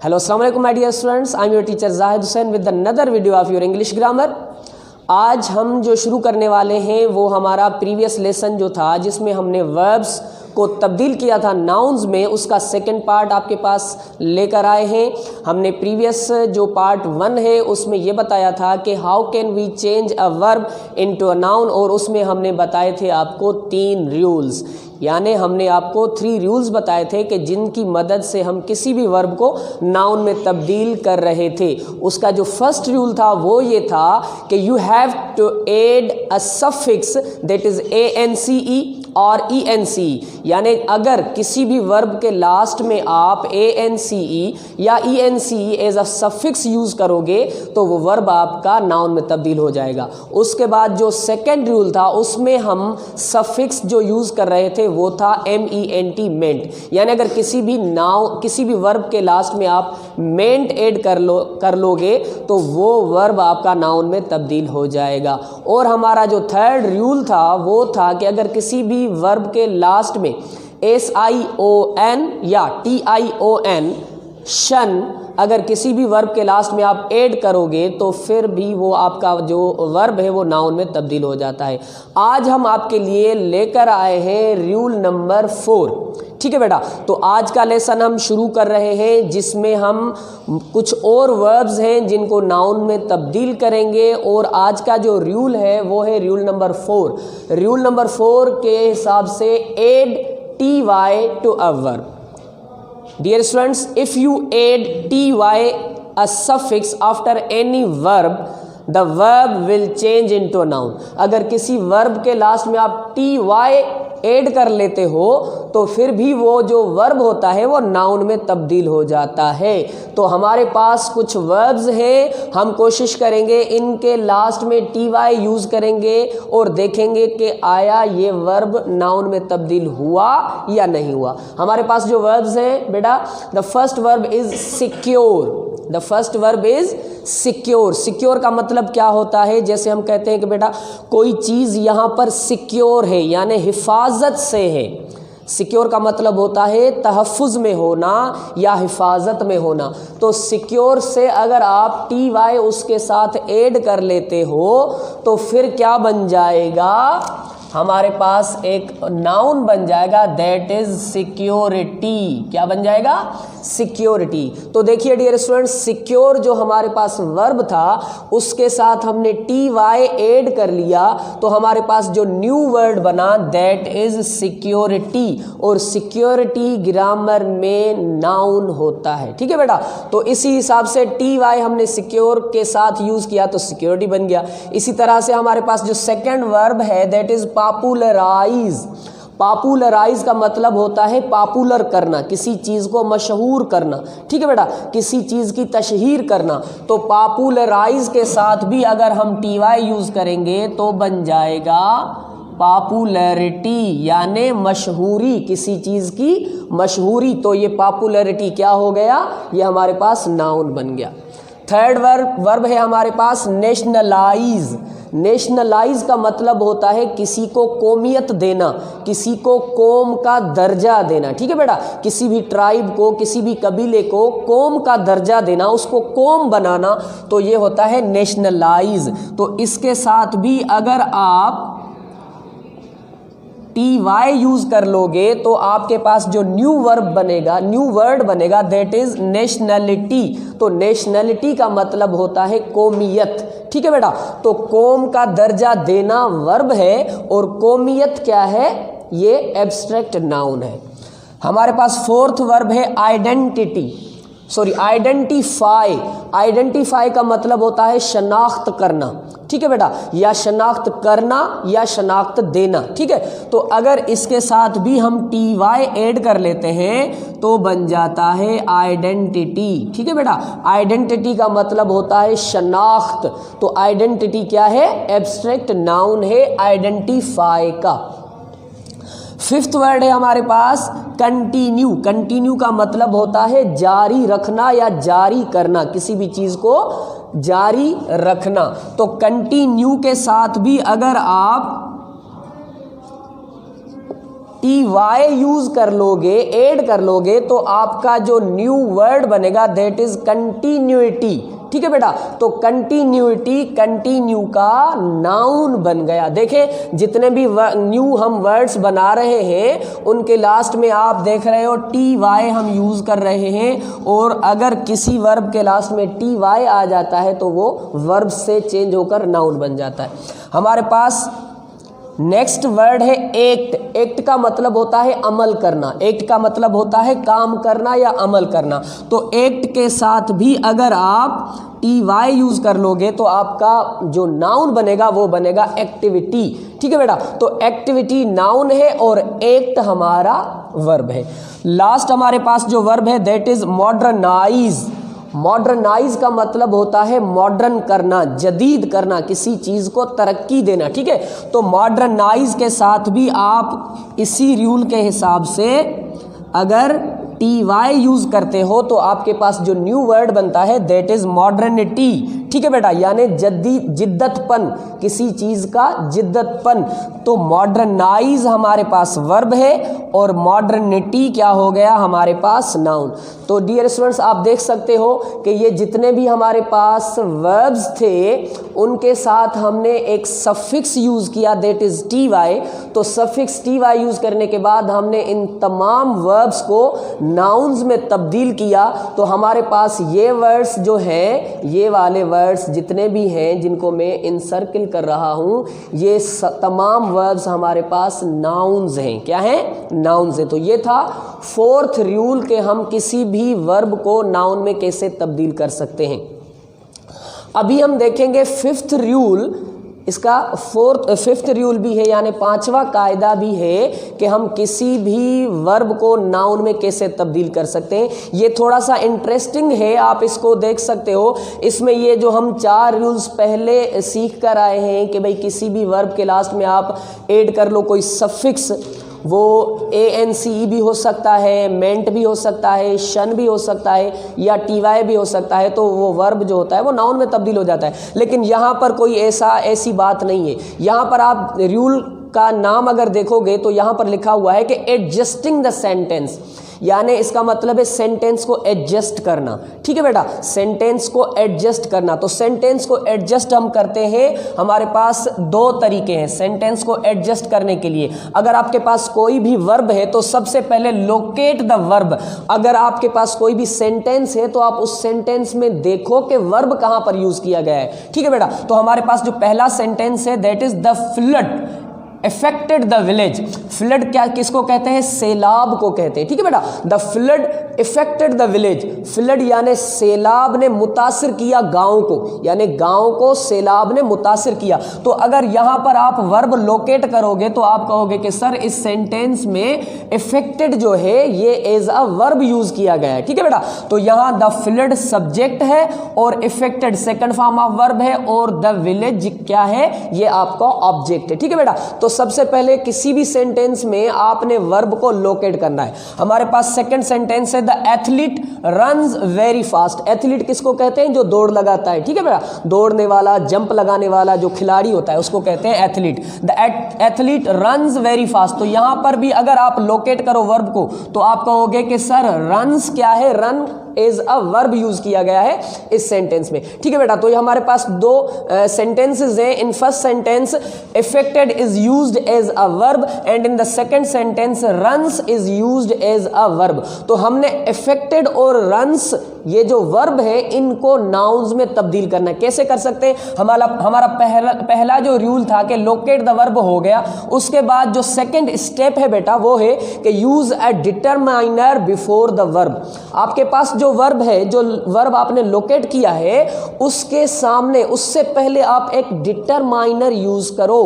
Hello, Assalamu alaikum my dear students. I am your teacher Zahid Hussain with another video of your English grammar. आज हम जो शुरू करने वाले हैं वो हमारा प्रीवियस लेसन जो था जिसमें हमने वर्ब्स को तब्दील किया था नाउन्स में, उसका सेकंड पार्ट आपके पास लेकर आए हैं। हमने प्रीवियस जो पार्ट 1 है उसमें ये बताया था कि how can we change a verb into a noun, और उसमें हमने बताए थे आपको 3 रूल्स, यानी हमने आपको 3 रूल्स बताए थे कि जिनकी मदद से हम किसी भी वर्ब को नाउन में तब्दील कर रहे थे। उसका जो फर्स्ट रूल था वो ये था कि you have to add a suffix that is ance और ence, यानी अगर किसी भी वर्ब के लास्ट में आप ance या ence as a suffix use करोगे तो वो वर्ब आपका नाउन में तब्दील हो जाएगा। उसके बाद जो सेकंड रूल था उसमें हम सफिक्स जो यूज़ कर रहे थे वो था ment मेंट, यानी अगर किसी भी वर्ब के लास्ट में आप मेंट ऐड कर लोगे तो वो वर्ब आपका नाउन में तब्दील हो जाएगा। और हमारा जो थर्ड रूल था वो था कि अगर किसी भी वर्ब के लास्ट में SION या TION शन अगर किसी भी वर्ब के लास्ट में आप ऐड करोगे तो फिर भी वो आपका जो वर्ब है वो नाउन में तब्दील हो जाता है। आज हम आपके लिए लेकर आए हैं रूल नंबर 4। ठीक है बेटा, तो आज का लेसन हम शुरू कर रहे हैं जिसमें हम कुछ और वर्ब्स हैं जिनको नाउन में तब्दील करेंगे। और आज का जो रूल है वो है रूल नंबर 4। रूल नंबर 4 के हिसाब से add TY to a verb. Dear students, if you add ty a suffix after any verb, the verb will change into a noun. अगर किसी वर्ब के लास्ट में आप ty ऐड कर लेते हो तो फिर भी वो जो वर्ब होता है वो नाउन में तब्दील हो जाता है। तो हमारे पास कुछ वर्ब्स हैं, हम कोशिश करेंगे इनके लास्ट में ty यूज़ करेंगे और देखेंगे कि आया ये वर्ब नाउन में तब्दील हुआ या नहीं हुआ। हमारे पास जो वर्ब्स हैं बेटा, the first verb is secure. The first verb is secure. Secure का मतलब क्या होता है? जैसे हम कहते हैं कि बेटा कोई चीज़ यहाँ पर सिक्योर है यानी हिफाजत से है। सिक्योर का मतलब होता है तहफ़्फ़ुज़ में होना या हिफाजत में होना। तो सिक्योर से अगर आप TY उसके साथ ऐड कर लेते हो तो फिर क्या बन जाएगा? हमारे पास एक नाउन बन जाएगा, दैट इज सिक्योरिटी। क्या बन जाएगा? सिक्योरिटी। तो देखिए डियर स्टूडेंट्स, सिक्योर जो हमारे पास वर्ब था उसके साथ हमने TY ऐड कर लिया तो हमारे पास जो न्यू वर्ड बना दैट इज सिक्योरिटी। और सिक्योरिटी ग्रामर में नाउन होता है। ठीक है बेटा, तो इसी हिसाब से TY हमने सिक्योर के साथ यूज़ किया तो सिक्योरिटी बन गया। इसी तरह से हमारे पास जो सेकेंड वर्ब है दैट इज पॉपुलराइज। पॉपुलराइज का मतलब होता है पॉपुलर करना, किसी चीज़ को मशहूर करना। ठीक है बेटा, किसी चीज़ की तशहीर करना। तो पॉपुलराइज के साथ भी अगर हम TY यूज़ करेंगे तो बन जाएगा पॉपुलैरिटी, यानी मशहूरी, किसी चीज़ की मशहूरी। तो ये पॉपुलैरिटी क्या हो गया? ये हमारे पास नाउन बन गया। थर्ड वर्ब है हमारे पास नेशनलाइज। नेशनलाइज का मतलब होता है किसी को कौमियत देना, किसी को कौम का दर्जा देना। ठीक है बेटा, किसी भी ट्राइब को, किसी भी कबीले को कौम का दर्जा देना, उसको कौम बनाना, तो ये होता है नेशनलाइज। तो इसके साथ भी अगर आप TY यूज़ कर लोगे तो आपके पास जो न्यू वर्ड बनेगा दैट इज नेशनलिटी। तो नेशनलिटी का मतलब होता है कौमियत। ठीक है बेटा, तो कौम का दर्जा देना वर्ब है और कौमियत क्या है? ये एब्स्ट्रैक्ट नाउन है। हमारे पास फोर्थ वर्ब है आइडेंटिफाई। आइडेंटिफाई का मतलब होता है शनाख्त करना। ठीक है बेटा, या शनाख्त करना या शनाख्त देना। ठीक है, तो अगर इसके साथ भी हम TY ऐड कर लेते हैं तो बन जाता है आइडेंटिटी। ठीक है बेटा, आइडेंटिटी का मतलब होता है शनाख्त। तो आइडेंटिटी क्या है? एब्स्ट्रैक्ट नाउन है आइडेंटिफाई का। फिफ्थ वर्ड है हमारे पास कंटिन्यू। कंटिन्यू का मतलब होता है जारी रखना या जारी करना, किसी भी चीज़ को जारी रखना। तो कंटिन्यू के साथ भी अगर आप ty यूज कर लोगे, ऐड कर लोगे, तो आपका जो न्यू वर्ड बनेगा दैट इज कंटिन्यूटी। ठीक है बेटा, तो कंटिन्यूटी, कंटिन्यू का नाउन बन गया। देखें जितने भी न्यू हम वर्ड्स बना रहे हैं उनके लास्ट में आप देख रहे हो ty हम यूज कर रहे हैं, और अगर किसी वर्ब के लास्ट में ty आ जाता है तो वो वर्ब से चेंज होकर नाउन बन जाता है। हमारे पास नेक्स्ट वर्ड है एक्ट। एक्ट का मतलब होता है अमल करना, एक्ट का मतलब होता है काम करना या अमल करना। तो एक्ट के साथ भी अगर आप ty यूज कर लोगे तो आपका जो नाउन बनेगा वो बनेगा एक्टिविटी। ठीक है बेटा, तो एक्टिविटी नाउन है और एक्ट हमारा वर्ब है। लास्ट हमारे पास जो वर्ब है दैट इज मॉडर्नाइज। मॉडर्नाइज का मतलब होता है मॉडर्न करना, जदीद करना, किसी चीज को तरक्की देना। ठीक है, तो मॉडर्नाइज के साथ भी आप इसी रूल के हिसाब से अगर ty यूज करते हो तो आपके पास जो न्यू वर्ड बनता है दैट इज मॉडर्निटी। ठीक है बेटा, यानी जिद्दतपन, किसी चीज का जिद्दतपन। तो मॉडर्नाइज हमारे पास वर्ब है और मॉडर्निटी क्या हो गया हमारे पास नाउन। तो डियर स्टूडेंट्स आप देख सकते हो कि ये जितने भी हमारे पास वर्ब्स थे उनके साथ हमने एक सफिक्स यूज किया दैट इज ty। तो सफिक्स ty यूज करने के बाद हमने इन तमाम वर्ब्स को नाउन्स में तब्दील किया। तो हमारे पास ये वर्ड्स जो हैं, ये वाले वर्ड्स जितने भी हैं जिनको मैं इनसर्किल कर रहा हूँ, ये तमाम वर्ब्स हमारे पास नाउन्स हैं। क्या हैं? नाउन्स हैं। तो ये था फोर्थ रूल के हम किसी भी वर्ब को नाउन में कैसे तब्दील कर सकते हैं। अभी हम देखेंगे फिफ्थ रूल। इसका फिफ्थ रूल भी है, यानी पांचवा कायदा भी है कि हम किसी भी वर्ब को नाउन में कैसे तब्दील कर सकते हैं। ये थोड़ा सा इंटरेस्टिंग है, आप इसको देख सकते हो। इसमें ये जो हम 4 रूल्स पहले सीख कर आए हैं कि भाई किसी भी वर्ब के लास्ट में आप ऐड कर लो कोई सफिक्स, वो ANCE भी हो सकता है, मेंट भी हो सकता है, शन भी हो सकता है, या TY भी हो सकता है, तो वो वर्ब जो होता है वो नाउन में तब्दील हो जाता है। लेकिन यहाँ पर कोई ऐसी बात नहीं है। यहाँ पर आप रूल का नाम अगर देखोगे तो यहाँ पर लिखा हुआ है कि एडजस्टिंग द सेंटेंस, यानी इसका मतलब है सेंटेंस को एडजस्ट करना। ठीक है बेटा, सेंटेंस को एडजस्ट करना। तो सेंटेंस को एडजस्ट हम करते हैं, हमारे पास 2 तरीके हैं सेंटेंस को एडजस्ट करने के लिए। अगर आपके पास कोई भी वर्ब है तो सबसे पहले लोकेट द वर्ब। अगर आपके पास कोई भी सेंटेंस है तो आप उस सेंटेंस में देखो कि वर्ब कहां पर यूज किया गया है। ठीक है बेटा, तो हमारे पास जो पहला सेंटेंस है that is the flood affected the village। Flood क्या किसको कहते हैं? सैलाब को कहते हैं। ठीक है बेटा, the flood affected the village। Flood यानी सैलाब ने मुतासिर किया गांव को, यानी गांव को सैलाब ने मुतासिर किया। तो अगर यहां पर आप वर्ब लोकेट करोगे तो आप कहोगे कि सर इस सेंटेंस में affected जो है ये एज अ वर्ब यूज किया गया है। ठीक है बेटा, तो यहां द फ्लड सब्जेक्ट है और affected second form of verb है और द विलेज क्या है? ये आपका ऑब्जेक्ट है। ठीक है बेटा, तो सबसे पहले किसी भी सेंटेंस में आपने वर्ब को लोकेट करना है। हमारे पास सेकंड सेंटेंस है the athlete runs very fast. Athlete किसको कहते हैं? जो दौड़ लगाता है। ठीक है बेटा, दौड़ने वाला, जंप लगाने वाला जो खिलाड़ी होता है उसको कहते हैं athlete. The athlete runs very fast. तो यहां पर भी अगर आप लोकेट करो वर्ब को तो आप कहोगे कि सर रन्स क्या है? Run as a verb use किया गया है इस सेंटेंस में। ठीक है बेटा, तो ये हमारे पास 2 सेंटेंसेस हैं। In first sentence affected is used as a verb and in the second sentence runs is used as a verb। तो हमने affected और runs ये जो वर्ब है इनको नाउन्स में तब्दील करना है। कैसे कर सकते हैं? हमारा पहला जो रूल था कि लोकेट द वर्ब हो गया। उसके बाद जो सेकंड स्टेप है बेटा वो है कि use a determiner before the verb. आपके पास जो वर्ब है, जो वर्ब आपने लोकेट किया है उसके सामने, उससे पहले आप एक डिटरमाइनर यूज करो।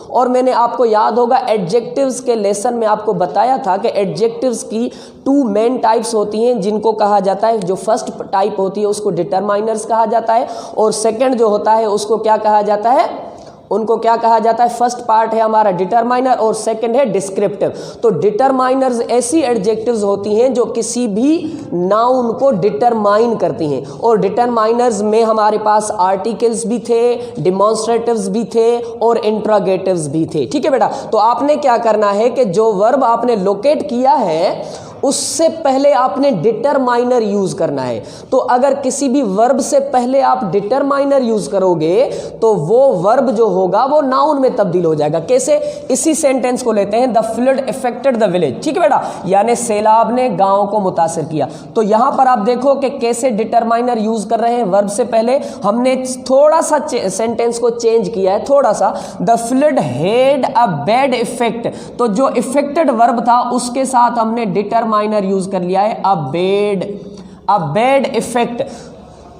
और मैंने आपको याद होगा एडजेक्टिव्स के लेसन में आपको बताया था कि एडजेक्टिव्स की 2 मेन टाइप्स होती हैं जिनको कहा जाता है, जो फर्स्ट टाइप होती है उसको डिटरमाइनर्स कहा जाता है और सेकंड जो होता है उसको क्या कहा जाता है? उनको क्या कहा जाता है? फर्स्ट पार्ट है हमारा डिटरमाइनर और सेकंड है डिस्क्रिप्टिव। तो डिटरमाइनर्स ऐसी एडजेक्टिव्स होती हैं जो किसी भी नाउन को डिटरमाइन करती हैं, और डिटरमाइनर्स में हमारे पास आर्टिकल्स भी थे, डिमॉन्स्ट्रेटिव्स भी थे और इंट्रोगेटिव्स भी थे। ठीक है बेटा, तो आपने क्या करना है कि जो वर्ब आपने लोकेट किया है उससे पहले आपने डिटरमाइनर यूज करना है। तो अगर किसी भी वर्ब से पहले आप डिटरमाइनर यूज करोगे तो वो वर्ब जो होगा वो नाउन में तब्दील हो जाएगा। कैसे? इसी सेंटेंस को लेते हैं, the flood affected the village. ठीक है बेटा, यानी सैलाब ने गांव को मुतासिर किया। तो यहां पर आप देखो कि कैसे डिटरमाइनर यूज कर रहे हैं वर्ब से पहले। हमने थोड़ा सा सेंटेंस को चेंज किया है, थोड़ा सा। The flood had a bad effect, तो जो इफेक्टेड वर्ब था उसके साथ हमने डिटरमाइनर यूज कर लिया है, अ बैड इफेक्ट।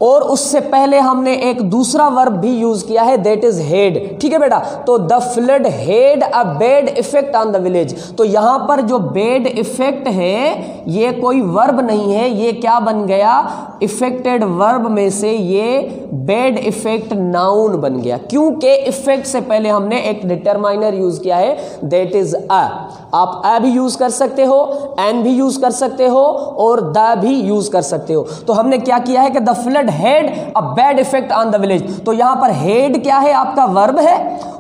और उससे पहले हमने एक दूसरा वर्ब भी यूज किया है, दैट इज हेड। ठीक है बेटा, तो the flood head a bad effect on the village. तो यहां पर जो बैड इफेक्ट है ये कोई वर्ब नहीं है, ये क्या बन गया? इफेक्टेड वर्ब में से ये बैड इफेक्ट नाउन बन गया, क्योंकि इफेक्ट से पहले हमने एक डिटरमाइनर यूज किया है, दैट इज अ। आप अ भी यूज कर सकते हो, एन भी यूज कर सकते हो और द भी यूज कर सकते हो। तो हमने क्या किया है कि the flood had a bad effect on the village. तो यहां पर हेड क्या है? आपका वर्ब है,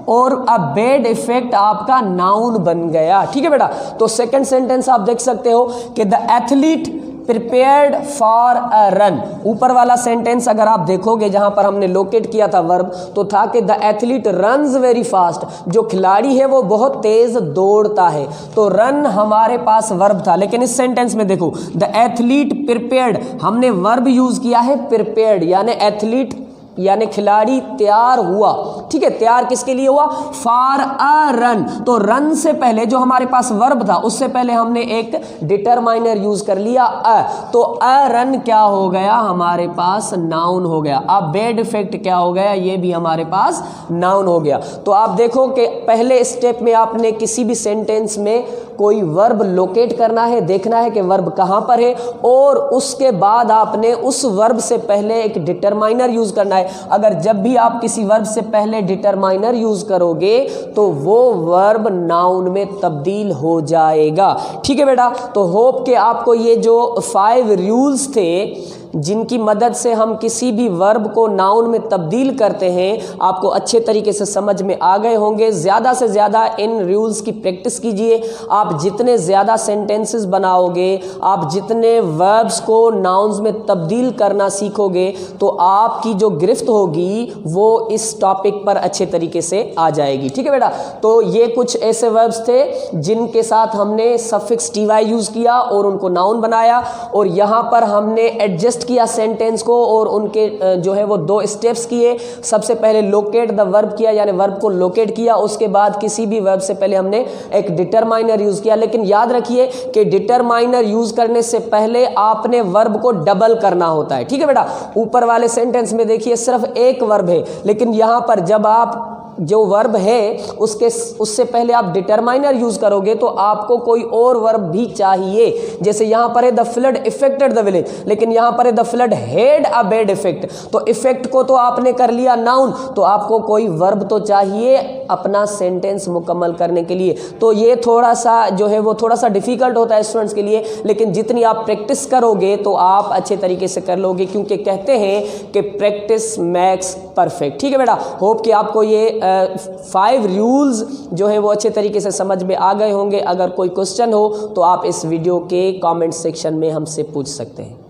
और अ बैड इफेक्ट आपका नाउन बन गया। ठीक है बेटा, तो सेकंड सेंटेंस आप देख सकते हो कि the athlete prepared for a run. ऊपर वाला सेंटेंस अगर आप देखोगे जहां पर हमने लोकेट किया था वर्ब, तो था कि the athlete runs very fast, जो खिलाड़ी है वो बहुत तेज दौड़ता है। तो रन हमारे पास वर्ब था, लेकिन इस सेंटेंस में देखो द एथलीट प्रिपेयर्ड, हमने वर्ब यूज किया है प्रिपेयर्ड, यानी एथलीट यानी खिलाड़ी तैयार हुआ। ठीक है, तैयार किसके लिए हुआ? For a run. तो रन से पहले जो हमारे पास वर्ब था उससे पहले हमने एक डिटरमाइनर यूज कर लिया अ, तो अ रन क्या हो गया? हमारे पास नाउन हो गया। अब बैड इफेक्ट क्या हो गया? ये भी हमारे पास नाउन हो गया। तो आप देखो कि पहले स्टेप में आपने किसी भी सेंटेंस में कोई वर्ब लोकेट करना है, देखना है कि वर्ब कहां पर है, और उसके बाद आपने उस वर्ब से पहले एक डिटरमाइनर यूज करना है। अगर जब भी आप किसी वर्ब से पहले डिटरमाइनर यूज करोगे तो वो वर्ब नाउन में तब्दील हो जाएगा। ठीक है बेटा, तो होप कि आपको ये जो 5 रूल्स थे जिनकी मदद से हम किसी भी वर्ब को नाउन में तब्दील करते हैं, आपको अच्छे तरीके से समझ में आ गए होंगे। ज़्यादा से ज़्यादा इन रूल्स की प्रैक्टिस कीजिए। आप जितने ज़्यादा सेंटेंसेस बनाओगे, आप जितने वर्ब्स को नाउन्स में तब्दील करना सीखोगे, तो आपकी जो गिरफ्त होगी वो इस टॉपिक पर अच्छे तरीके से आ जाएगी। ठीक है बेटा, तो ये कुछ ऐसे वर्ब्स थे जिनके साथ हमने सफिक्स टी वाई यूज़ किया और उनको नाउन बनाया, और यहाँ पर हमने एडजस्ट किया सेंटेंस को और उनके जो है वो 2 स्टेप्स किए। सबसे पहले लोकेट द वर्ब किया, यानी वर्ब को लोकेट किया। उसके बाद किसी भी वर्ब से पहले हमने एक डिटरमाइनर यूज किया। लेकिन याद रखिए कि डिटरमाइनर यूज करने से पहले आपने वर्ब को डबल करना होता है। ठीक है बेटा, ऊपर वाले सेंटेंस में देखिए सिर्फ एक वर्ब है, लेकिन यहां पर जब आप जो वर्ब है उससे पहले आप डिटरमाइनर यूज करोगे तो आपको कोई और वर्ब भी चाहिए। जैसे यहां पर है the flood affected the village, लेकिन यहां पर है the flood had a bad effect. तो इफेक्ट को तो आपने कर लिया नाउन, तो आपको कोई वर्ब तो चाहिए अपना सेंटेंस मुकम्मल करने के लिए। तो ये थोड़ा सा जो है वो थोड़ा सा डिफिकल्ट होता है स्टूडेंट्स के लिए, लेकिन जितनी आप प्रैक्टिस करोगे तो आप अच्छे तरीके से कर लोगे, क्योंकि कहते हैं कि प्रैक्टिस मेक्स परफेक्ट। ठीक है बेटा, होप कि आपको ये 5 रूल्स जो है वो अच्छे तरीके से समझ में आ गए होंगे। अगर कोई क्वेश्चन हो तो आप इस वीडियो के कमेंट सेक्शन में हमसे पूछ सकते हैं।